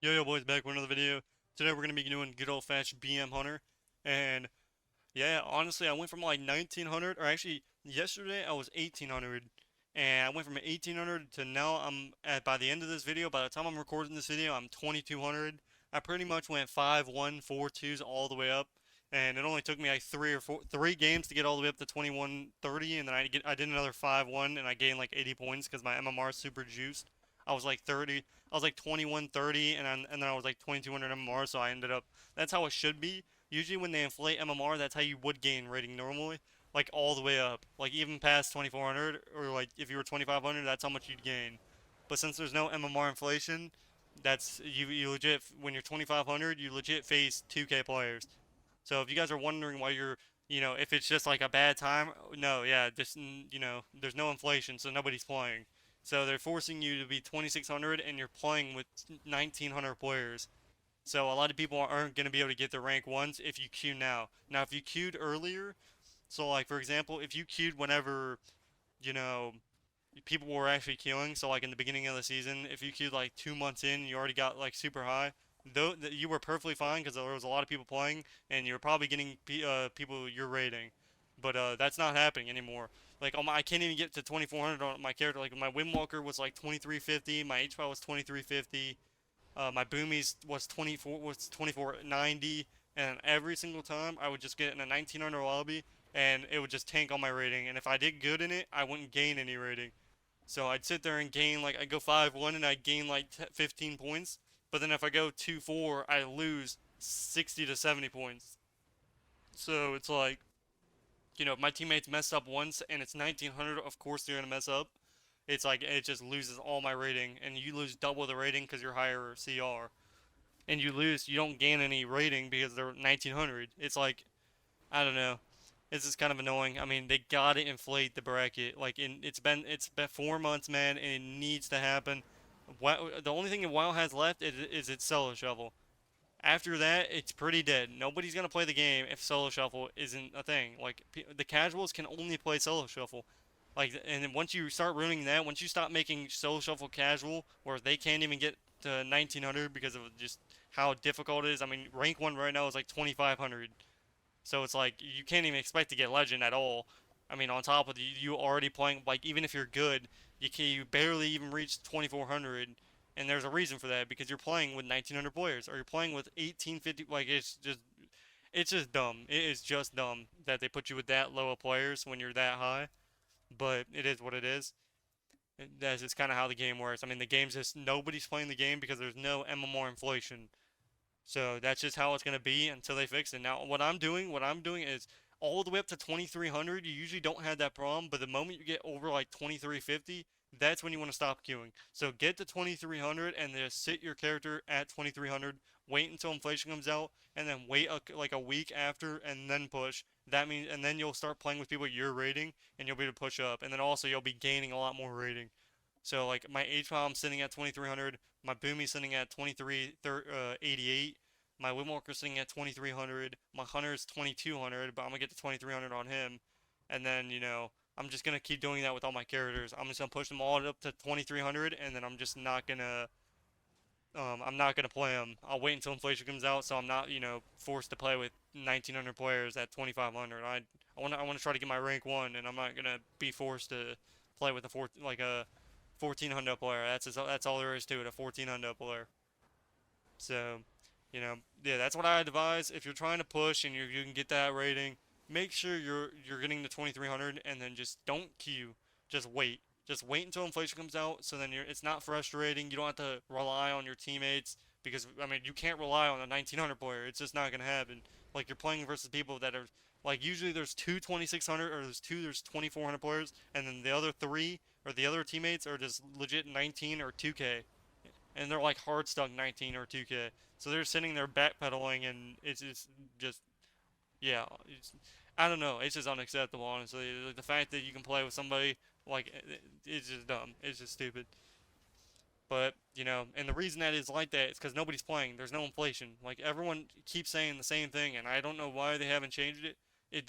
Yo boys, back with another video. Today we're gonna be doing good old fashioned BM Hunter. And yeah, honestly I went from like 1900, or actually yesterday I was 1800. And I went from 1800 to now I'm at, by the end of this video, by the time I'm recording this video, I'm 2200. I pretty much went 5-1, 4-2s all the way up. And it only took me like three games to get all the way up to 2130, and then I did another 5-1 and I gained like 80 points because my MMR is super juiced. I was like 30 I was like 2130, and then I was like 2200 MMR, so I ended up. That's how it should be. Usually when they inflate MMR, that's how you would gain rating normally, like all the way up, like even past 2400, or like if you were 2500, that's how much you'd gain. But since there's no MMR inflation, that's you legit when you're 2500, you legit face 2K players. So if you guys are wondering why if it's just like a bad time, no, yeah, just there's no inflation, so nobody's playing. So they're forcing you to be 2600 and you're playing with 1900 players. So a lot of people aren't going to be able to get their rank ones if you queue now. Now if you queued earlier, so like for example, if you queued whenever, you know, people were actually queuing, so like in the beginning of the season, if you queued like 2 months in, you already got like super high. Though you were perfectly fine because there was a lot of people playing, and you're probably getting people your rating, but that's not happening anymore. Like I can't even get to 2400 on my character. Like my Windwalker was like 2350, my HPI was 2350, my Boomies was 2490, and every single time I would just get in a 1900 lobby, and it would just tank on my rating. And if I did good in it, I wouldn't gain any rating. So I'd sit there and gain like I'd go 5-1 and I'd gain like 15 points. But then if I go 2-4, I lose 60 to 70 points. So it's like, if my teammates mess up once and it's 1900, of course they're gonna mess up. It's like it just loses all my rating, and you lose double the rating because you're higher CR, and you don't gain any rating because they're 1900. It's like I don't know. This is kind of annoying. I mean, they gotta inflate the bracket. It's been 4 months, man, and it needs to happen. WoW, the only thing that WoW has left is its solo shuffle. After that, it's pretty dead. Nobody's gonna play the game if solo shuffle isn't a thing. Like the casuals can only play solo shuffle. Like, and then once you start ruining that, once you stop making solo shuffle casual, where they can't even get to 1900 because of just how difficult it is. I mean, rank one right now is like 2500. So it's like you can't even expect to get legend at all. I mean, on top of you already playing, like, even if you're good, you barely even reach 2400, and there's a reason for that because you're playing with 1900 players or you're playing with 1850. Like it's just dumb. It is just dumb that they put you with that low of players when you're that high. But it is what it is. That's just kind of how the game works. I mean, the game's just nobody's playing the game because there's no MMR inflation. So that's just how it's gonna be until they fix it. Now, what I'm doing is all the way up to 2300. You usually don't have that problem, but the moment you get over like 2350, that's when you want to stop queuing. So get to 2300 and just sit your character at 2300. Wait until inflation comes out, and then wait like a week after, and then push. That means, and then you'll start playing with people you're rating, and you'll be able to push up. And then also you'll be gaining a lot more rating. So like my HPOM I'm sitting at 2300, my Boomy's sitting at 2388, my Windwalker's sitting at 2300, my Hunter's 2200, but I'm gonna get to 2300 on him, and then I'm just gonna keep doing that with all my characters. I'm just gonna push them all up to 2300, and then I'm not gonna play them. I'll wait until inflation comes out, so I'm not forced to play with 1900 players at 2500. I want to try to get my rank one, and I'm not gonna be forced to play with a 1400 player. That's all there is to it, a 1400 player. So, yeah, that's what I advise. If you're trying to push and you can get that rating, make sure you're getting the 2300, and then just don't queue. Just wait. Just wait until inflation comes out, so then it's not frustrating. You don't have to rely on your teammates because I mean you can't rely on a 1900 player. It's just not gonna happen. Like you're playing versus people that are like usually there's two 2600 or there's 2400 players, and then the other three or the other teammates are just legit 19 or 2K, and they're like hard stuck 19 or 2K. So they're sitting there backpedaling, and it's just yeah. I don't know. It's just unacceptable, honestly. The fact that you can play with somebody like it's just dumb. It's just stupid. But and the reason that is like that is because nobody's playing. There's no inflation. Like everyone keeps saying the same thing, and I don't know why they haven't changed it.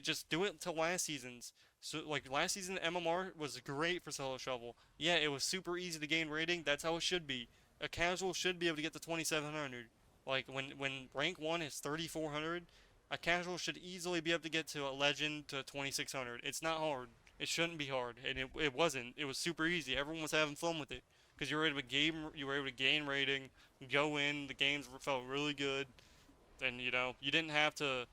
Just do it until last season's. So like last season, MMR was great for solo shovel. Yeah, it was super easy to gain rating. That's how it should be. A casual should be able to get to 2700. Like when rank 1 is 3400, a casual should easily be able to get to a legend to 2600. It's not hard. It shouldn't be hard, and it wasn't. It was super easy. Everyone was having fun with it because you were able to gain rating, go in. The games felt really good, and you didn't have to.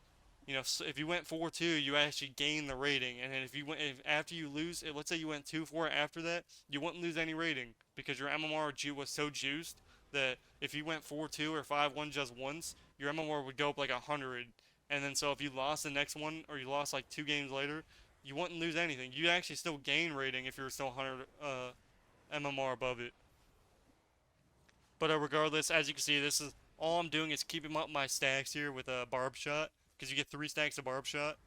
If you went 4-2, you actually gain the rating, and then if after you lose, let's say you went 2-4 after that, you wouldn't lose any rating because your MMR was so juiced that if you went 4-2 or 5-1 just once, your MMR would go up like 100, and then so if you lost the next one or you lost like 2 games later, you wouldn't lose anything. You actually still gain rating if you're still 100 MMR above it. But regardless, as you can see, this is all I'm doing is keeping up my stacks here with a barb shot because you get 3 stacks of barb shot,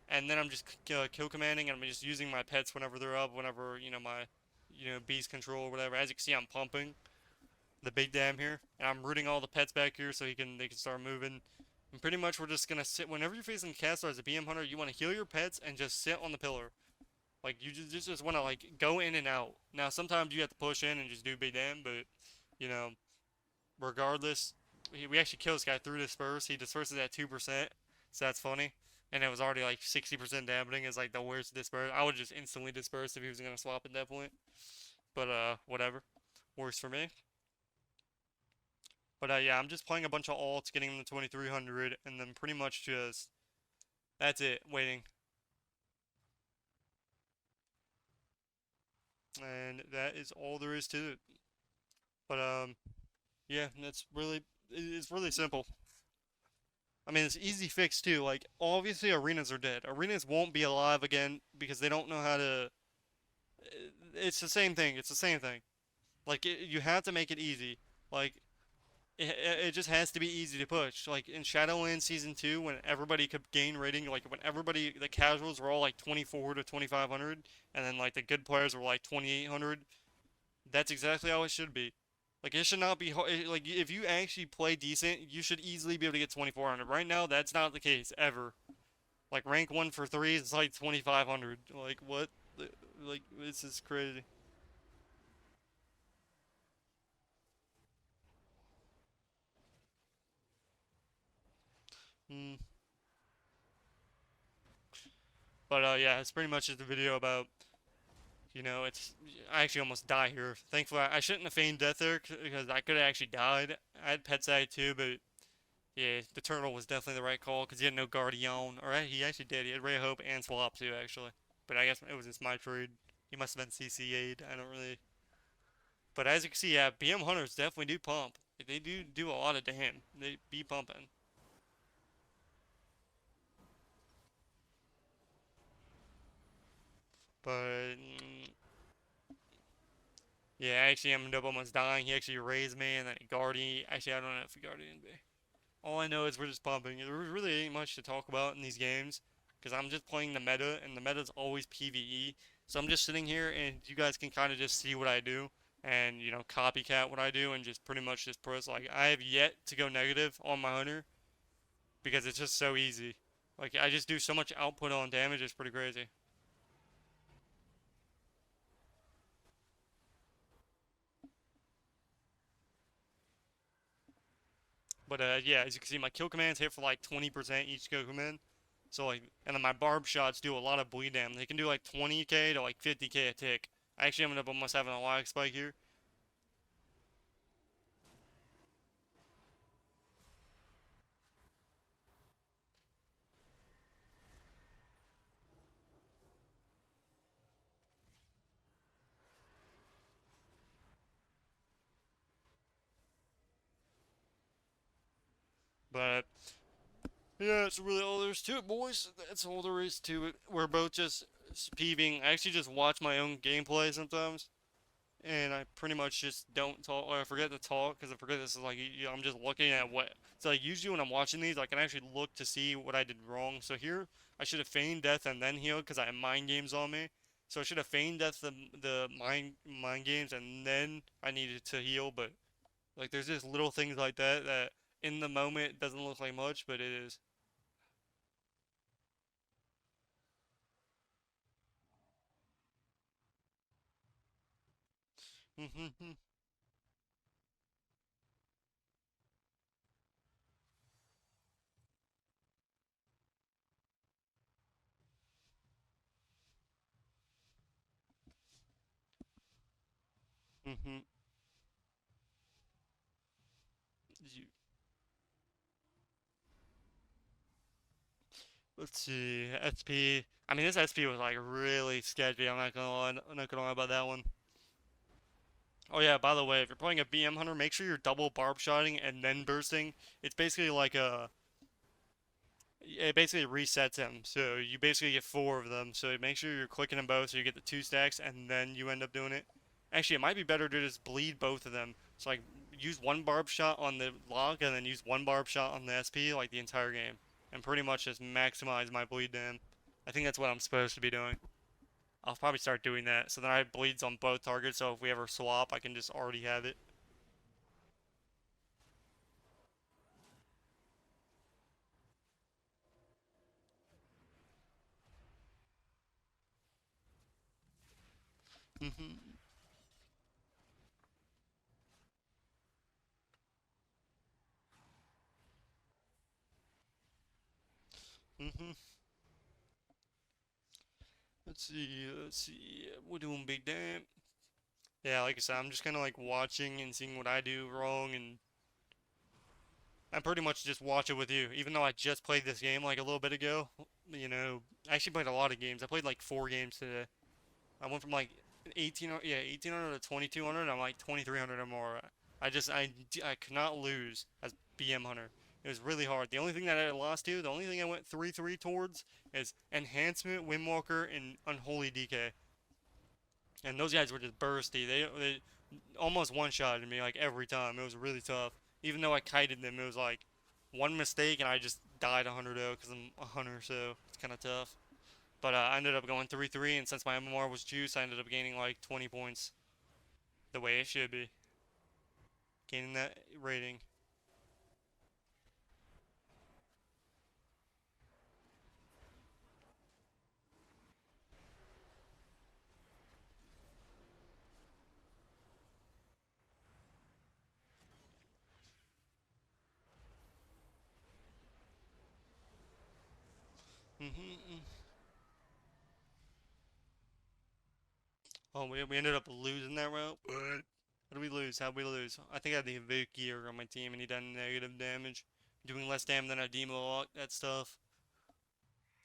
and then I'm just kill commanding and I'm just using my pets whenever they're up, whenever my beast control or whatever. As you can see, I'm pumping the big dam here, and I'm rooting all the pets back here so they can start moving. And pretty much we're just gonna sit whenever you're facing Castle as a BM hunter. You want to heal your pets and just sit on the pillar. Like you just want to like go in and out. Now sometimes you have to push in and just do big dam, but you know regardless, we actually kill this guy through disperse. He disperses at 2%, so that's funny. And it was already like 60% damaging. Is like the worst disperse. I would just instantly disperse if he was gonna swap at that point. But whatever, works for me. But yeah, I'm just playing a bunch of alts, getting them to 2300, and then pretty much just that's it. Waiting, and that is all there is to it. But yeah, it's really simple. I mean, it's easy fix too. Like, obviously, arenas are dead. Arenas won't be alive again because they don't know how to. It's the same thing. It's the same thing. Like, you have to make it easy. Like, it just has to be easy to push. Like in Shadowlands Season 2, when everybody could gain rating, like when everybody, the casuals were all like 24 to 2500, and then like the good players were like 2800. That's exactly how it should be. Like it should not be like if you actually play decent, you should easily be able to get 2400. Right now, that's not the case ever. Like rank 1 for 3 is like 2500. Like what? Like this is crazy. Mm. But yeah, it's pretty much just a video about it's I actually almost die here. Thankfully, I shouldn't have feigned death there because I could have actually died. I had pet side too, but yeah, the turtle was definitely the right call because he had no guardian, or he actually did. He had Ray of Hope and Swap too, actually. But I guess it was just my trade. He must have been CC'd. I don't really. But as you can see, yeah, BM hunters definitely do pump. They do a lot of damn. They be pumping. But yeah, I actually ended up almost dying. He actually raised me and then he guardian. Actually, I don't know if he guardian me. All I know is we're just pumping. There really ain't much to talk about in these games because I'm just playing the meta, and the meta's always PvE. So I'm just sitting here, and you guys can kind of just see what I do and copycat what I do, and just pretty much just press. Like I have yet to go negative on my hunter because it's just so easy. Like I just do so much output on damage, it's pretty crazy. But yeah, as you can see, my kill commands hit for like 20% each kill command. So like, and then my barb shots do a lot of bleed damage. They can do like 20k to like 50k a tick. I actually ended up almost having a lag spike here. But yeah, that's really all there is to it, boys. That's all there is to it. We're both just peeving. I actually just watch my own gameplay sometimes, and I pretty much just don't talk, or I forget to talk because I forget this is like I'm just looking at what. So like usually when I'm watching these, I can actually look to see what I did wrong. So here I should have feigned death and then healed because I have mind games on me. So I should have feigned death the mind games and then I needed to heal. But like there's just little things like that that in the moment doesn't look like much, but it is. Mm-hmm. You, let's see. SP. I mean, this SP was like really sketchy. I'm not gonna lie. I'm not gonna lie about that one. Oh yeah, by the way, if you're playing a BM hunter, make sure you're double barb shotting and then bursting. It's basically like a it basically resets him. So you basically get four of them. So make sure you're clicking them both so you get the two stacks and then you end up doing it. Actually, it might be better to just bleed both of them. So like use one barb shot on the lock and then use one barb shot on the SP like the entire game. And pretty much just maximize my bleed to him. I think that's what I'm supposed to be doing. I'll probably start doing that. So then I have bleeds on both targets. So if we ever swap, I can just already have it. Mhm. Mhm. Let's see. Let's see. We're doing big damn. Yeah, like I said, I'm just kind of like watching and seeing what I do wrong, and I pretty much just watch it with you. Even though I just played this game like a little bit ago, I actually played a lot of games. I played like four games today. I went from like 1800 to 2200. I'm like 2300 or more. I could not lose as BM Hunter. It was really hard. The only thing that I lost to, the only thing I went 3-3 towards is Enhancement, Windwalker, and Unholy DK. And those guys were just bursty. They almost one-shotted me like every time. It was really tough. Even though I kited them, it was like one mistake and I just died 100-0 because I'm a hunter, so it's kind of tough. But I ended up going 3-3, and since my MMR was juice, I ended up gaining like 20 points the way it should be. Gaining that rating. Mm-hmm. Oh, we ended up losing that route. What? How did we lose? How did we lose? I think I had the Evoke gear on my team, and he done negative damage, doing less damage than a demo lock. That stuff.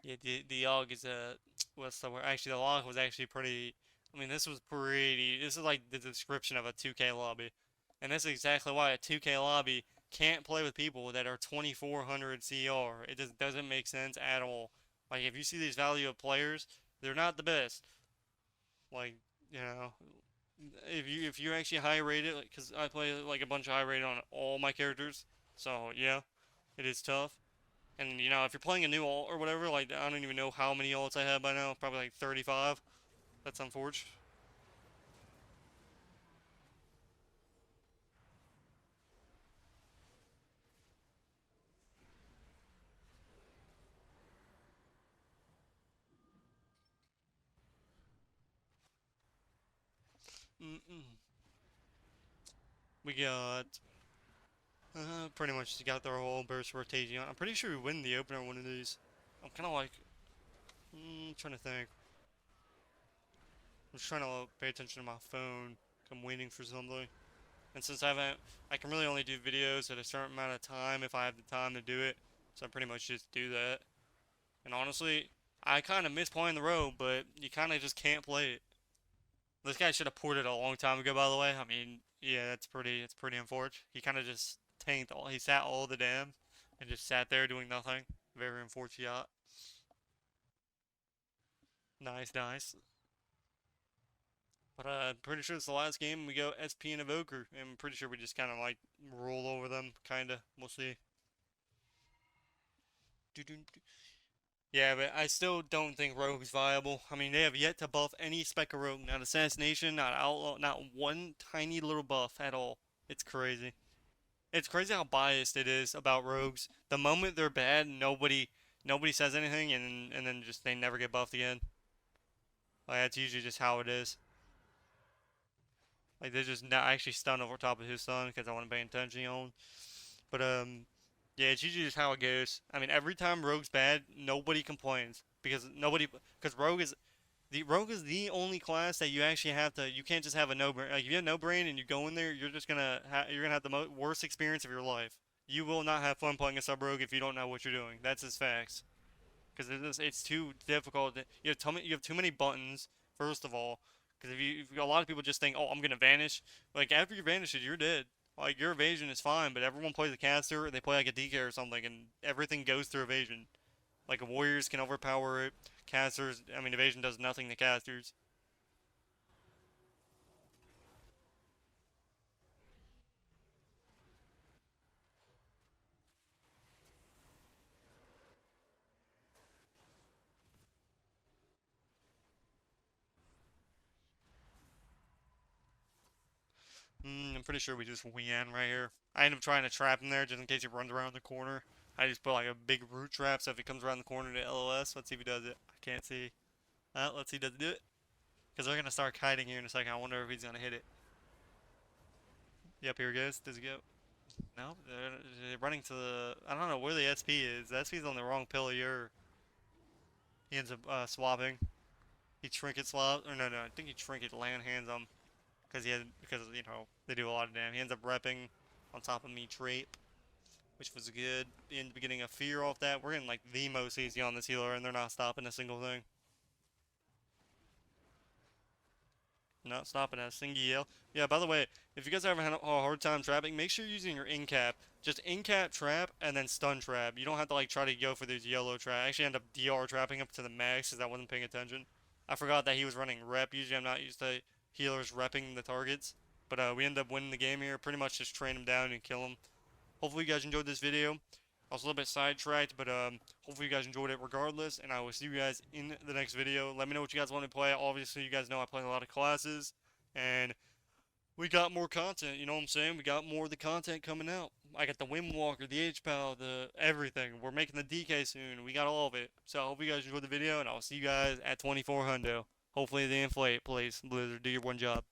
Yeah, the log is what's the word? Actually, the log was actually pretty. I mean, this was pretty. This is like the description of a 2K lobby, and that's exactly why a 2K lobby can't play with people that are 2400 CR. It just doesn't make sense at all. Like if you see these value of players, they're not the best. Like you know, if you actually high rated, like, cause I play like a bunch of high rated on all my characters, so yeah, it is tough. And if you're playing a new alt or whatever, like I don't even know how many alts I have by now, probably like 35. That's unfortunate. Mm-mm. We got pretty much just got their whole burst rotation. I'm pretty sure we win the opener one of these. I'm kind of like trying to think. I'm just trying to pay attention to my phone. I'm waiting for something. And since I can really only do videos at a certain amount of time if I have the time to do it. So I pretty much just do that. And honestly, I kind of miss playing the road, but you kind of just can't play it. This guy should have ported a long time ago, by the way. I mean, yeah, it's pretty unfortunate. He kind of just tanked all. He sat all the dams and just sat there doing nothing. Very unfortunate. Nice, nice. But I'm pretty sure it's the last game. We go SP and Evoker, and I'm pretty sure we just kind of like roll over them, kinda. We'll see. Yeah, but I still don't think Rogue's viable. I mean, they have yet to buff any Spec of Rogue. Not Assassination, not Outlaw, not one tiny little buff at all. It's crazy. It's crazy how biased it is about rogues. The moment they're bad, nobody says anything, and then just they never get buffed again. Like that's usually just how it is. Like they're just not actually stunned over top of his stun because I wasn't paying attention on. But yeah, it's usually just how it goes. I mean, every time Rogue's bad, nobody complains because nobody because Rogue is The rogue is the only class that you actually have to. You can't just have a no brain. Like if you have no brain and you go in there, you're just gonna you're gonna have the worst experience of your life. You will not have fun playing a sub rogue if you don't know what you're doing. That's just facts. Because it's too difficult. You have too many buttons. First of all, because if a lot of people just think, oh, I'm gonna vanish. Like after you vanish, you're dead. Like your evasion is fine, but everyone plays a caster. They play like a DK or something, and everything goes through evasion. Like warriors can overpower it. Casters, I mean, evasion does nothing to casters. I'm pretty sure we just win right here. I end up trying to trap him there just in case he runs around the corner. I just put like a big root trap so if he comes around the corner to LOS, let's see if he does it. I can't see. Let's see, does he do it? Because they're going to start kiting here in a second. I wonder if he's going to hit it. Yep, here he goes. Does he go? No, they're running to the. I don't know where the SP is. The SP's on the wrong pillar here. He ends up swapping. He trinket swaps. Or no, I think he trinket land hands him. Because they do a lot of damage. He ends up repping on top of me Drape, which was good. In the beginning of fear off that. We're getting like the most easy on this healer, and they're not stopping a single thing. Not stopping at a single yell. Yeah, by the way, if you guys ever had a hard time trapping, make sure you're using your in cap. Just in cap trap and then stun trap. You don't have to like try to go for these yellow trap. I actually end up DR trapping up to the max because I wasn't paying attention. I forgot that he was running rep. Usually I'm not used to healers repping the targets. But we end up winning the game here. Pretty much just train him down and kill him. Hopefully you guys enjoyed this video. I was a little bit sidetracked, but hopefully you guys enjoyed it regardless, and I will see you guys in the next video. Let me know what you guys want to play. Obviously, you guys know I play a lot of classes, and we got more content, you know what I'm saying? We got more of the content coming out. I got the Windwalker, the H-Pal, the everything. We're making the DK soon. We got all of it. So I hope you guys enjoyed the video, and I'll see you guys at 24 hundo. Hopefully they inflate, please. Blizzard, do your one job.